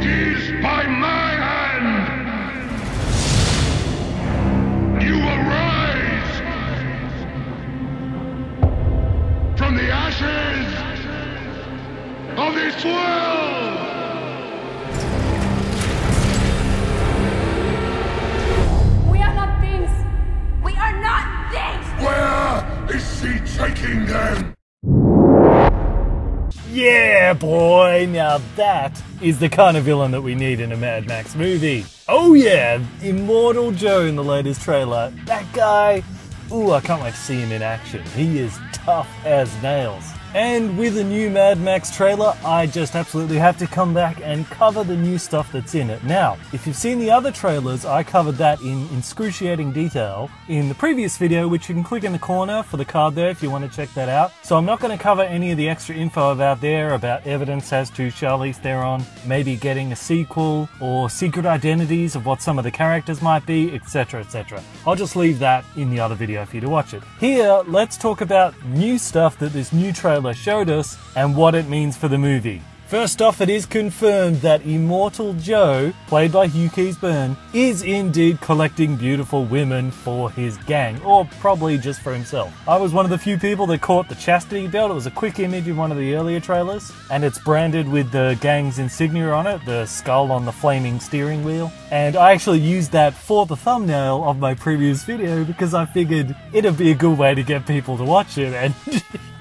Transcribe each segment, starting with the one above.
It is by my hand! You will rise from the ashes of this world! We are not things! We are not things! Where is she taking them? Yeah, boy! Now that is the kind of villain that we need in a Mad Max movie. Oh yeah, Immortal Joe in the latest trailer. That guy, ooh, I can't wait to see him in action. He is tough as nails. And with a new Mad Max trailer, I just absolutely have to come back and cover the new stuff that's in it. Now, if you've seen the other trailers, I covered that in excruciating detail in the previous video, which you can click in the corner for the card there if you want to check that out. So I'm not going to cover any of the extra info about evidence as to Charlize Theron maybe getting a sequel or secret identities of what some of the characters might be, etc, etc. I'll just leave that in the other video for you to watch it. Here, let's talk about new stuff that this new trailer showed us and what it means for the movie. First off, it is confirmed that Immortal Joe, played by Hugh Keays-Byrne, is indeed collecting beautiful women for his gang, or probably just for himself. I was one of the few people that caught the chastity belt. It was a quick image in one of the earlier trailers, and it's branded with the gang's insignia on it, the skull on the flaming steering wheel. And I actually used that for the thumbnail of my previous video because I figured it'd be a good way to get people to watch it, and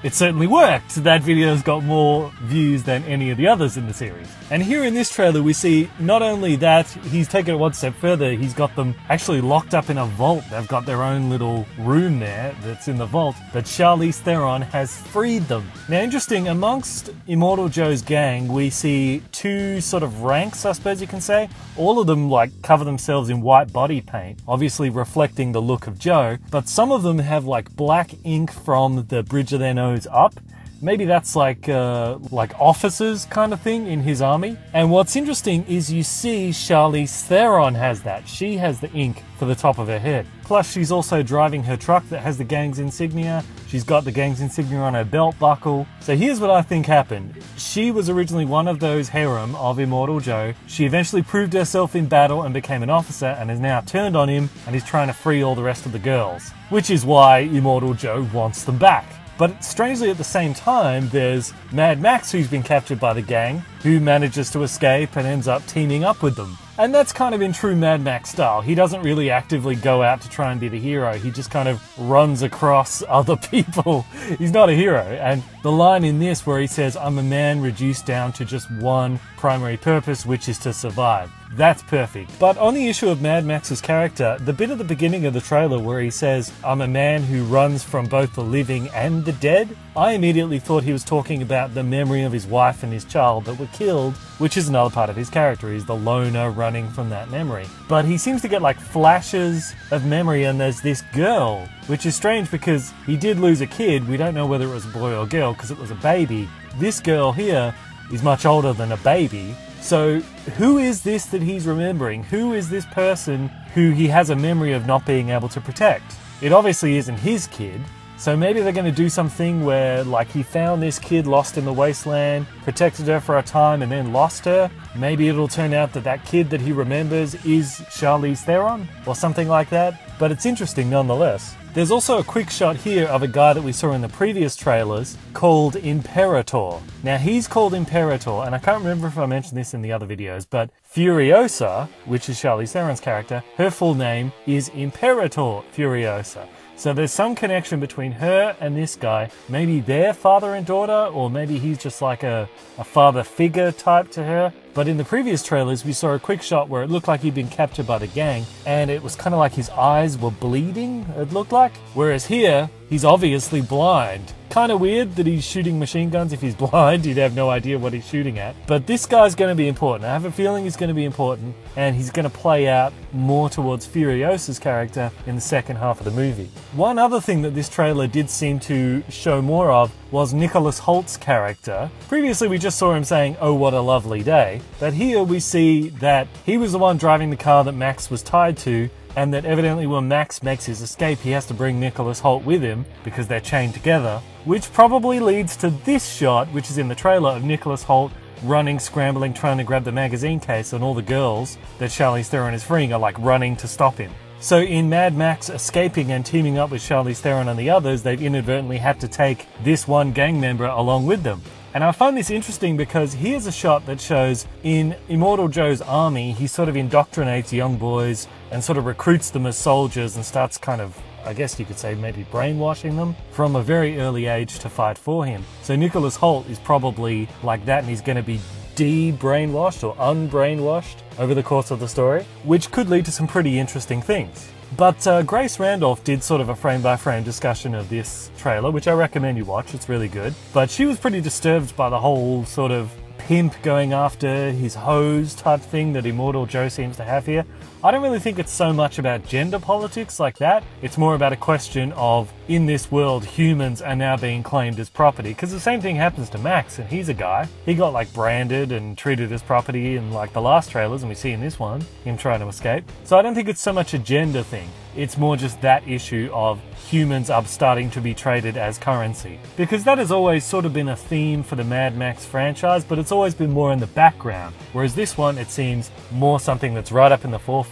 it certainly worked. That video's got more views than any of the others in the series. And here in this trailer we see not only that, he's taken it one step further, he's got them actually locked up in a vault. They've got their own little room there that's in the vault, but Charlize Theron has freed them. Now interesting, amongst Immortal Joe's gang we see two sort of ranks, I suppose you can say. All of them like cover themselves in white body paint, obviously reflecting the look of Joe, but some of them have like black ink from the bridge of their nose up. Maybe that's like officers kind of thing in his army. And what's interesting is you see Charlize Theron has that. She has the ink for the top of her head. Plus she's also driving her truck that has the gang's insignia. She's got the gang's insignia on her belt buckle. So here's what I think happened. She was originally one of those harem of Immortal Joe. She eventually proved herself in battle and became an officer and has now turned on him and is trying to free all the rest of the girls. Which is why Immortal Joe wants them back. But strangely at the same time, there's Mad Max, who's been captured by the gang, who manages to escape and ends up teaming up with them. And that's kind of in true Mad Max style. He doesn't really actively go out to try and be the hero. He just kind of runs across other people. He's not a hero. And the line in this where he says, "I'm a man reduced down to just one primary purpose, which is to survive." That's perfect. But on the issue of Mad Max's character, the bit at the beginning of the trailer where he says, "I'm a man who runs from both the living and the dead," I immediately thought he was talking about the memory of his wife and his child that were killed, which is another part of his character. He's the loner running from that memory. But he seems to get like flashes of memory, and there's this girl, which is strange because he did lose a kid. We don't know whether it was a boy or girl because it was a baby. This girl here is much older than a baby. So who is this that he's remembering? Who is this person who he has a memory of not being able to protect? It obviously isn't his kid. So maybe they're going to do something where like he found this kid lost in the wasteland, protected her for a time and then lost her. Maybe it'll turn out that that kid that he remembers is Charlize Theron or something like that. But it's interesting nonetheless. There's also a quick shot here of a guy that we saw in the previous trailers called Imperator. Now he's called Imperator, and I can't remember if I mentioned this in the other videos, but Furiosa, which is Charlize Theron's character, her full name is Imperator Furiosa. So there's some connection between her and this guy. Maybe they're father and daughter, or maybe he's just like a father figure type to her. But in the previous trailers, we saw a quick shot where it looked like he'd been captured by the gang, and it was kind of like his eyes were bleeding, it looked like. Whereas here, he's obviously blind. Kind of weird that he's shooting machine guns. If he's blind, you'd have no idea what he's shooting at. But this guy's going to be important. I have a feeling he's going to be important, and he's going to play out more towards Furiosa's character in the second half of the movie. One other thing that this trailer did seem to show more of was Nicholas Holt's character. Previously we just saw him saying, "Oh, what a lovely day." But here we see that he was the one driving the car that Max was tied to, and that evidently when Max makes his escape he has to bring Nicholas Holt with him because they're chained together, which probably leads to this shot, which is in the trailer, of Nicholas Holt running, scrambling, trying to grab the magazine case, and all the girls that Charlize Theron is freeing are like running to stop him. So in Mad Max escaping and teaming up with Charlize Theron and the others, they've inadvertently had to take this one gang member along with them. And I find this interesting because here's a shot that shows in Immortal Joe's army, he sort of indoctrinates young boys and sort of recruits them as soldiers and starts kind of, I guess you could say, maybe brainwashing them from a very early age to fight for him. So Nicholas Hoult is probably like that, and he's going to be de-brainwashed or unbrainwashed over the course of the story, which could lead to some pretty interesting things. But Grace Randolph did sort of a frame-by-frame discussion of this trailer, which I recommend you watch, it's really good. But she was pretty disturbed by the whole sort of pimp going after his hose type thing that Immortal Joe seems to have here. I don't really think it's so much about gender politics like that. It's more about a question of, in this world, humans are now being claimed as property. Because the same thing happens to Max, and he's a guy. He got like branded and treated as property in like the last trailers, and we see in this one, him trying to escape. So I don't think it's so much a gender thing. It's more just that issue of humans are starting to be traded as currency. Because that has always sort of been a theme for the Mad Max franchise, but it's always been more in the background. Whereas this one, it seems more something that's right up in the forefront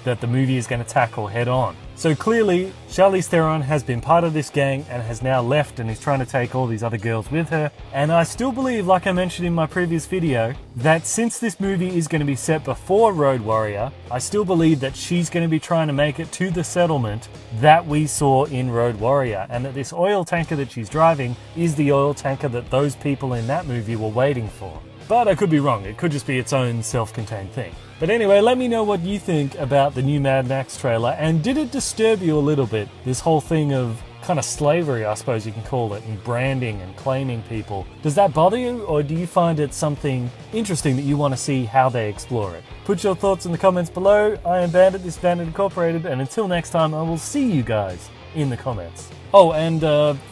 that the movie is going to tackle head on. So clearly, Charlize Theron has been part of this gang and has now left and is trying to take all these other girls with her. And I still believe, like I mentioned in my previous video, that since this movie is going to be set before Road Warrior, I still believe that she's going to be trying to make it to the settlement that we saw in Road Warrior, and that this oil tanker that she's driving is the oil tanker that those people in that movie were waiting for. But I could be wrong, it could just be its own self-contained thing. But anyway, let me know what you think about the new Mad Max trailer, and did it disturb you a little bit? This whole thing of kind of slavery, I suppose you can call it, and branding and claiming people. Does that bother you, or do you find it something interesting that you want to see how they explore it? Put your thoughts in the comments below. I am Bandit, this is Bandit Incorporated, and until next time, I will see you guys in the comments. Oh, and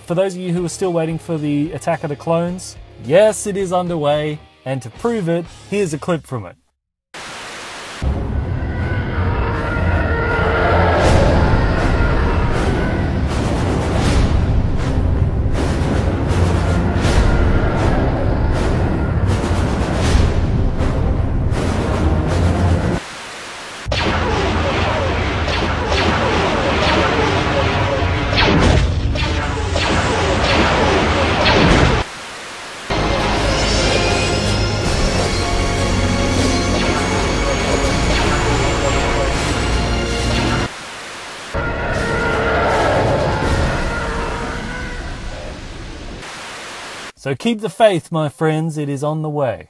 for those of you who are still waiting for the Attack of the Clones, yes, it is underway, and to prove it, here's a clip from it. So keep the faith, my friends, it is on the way.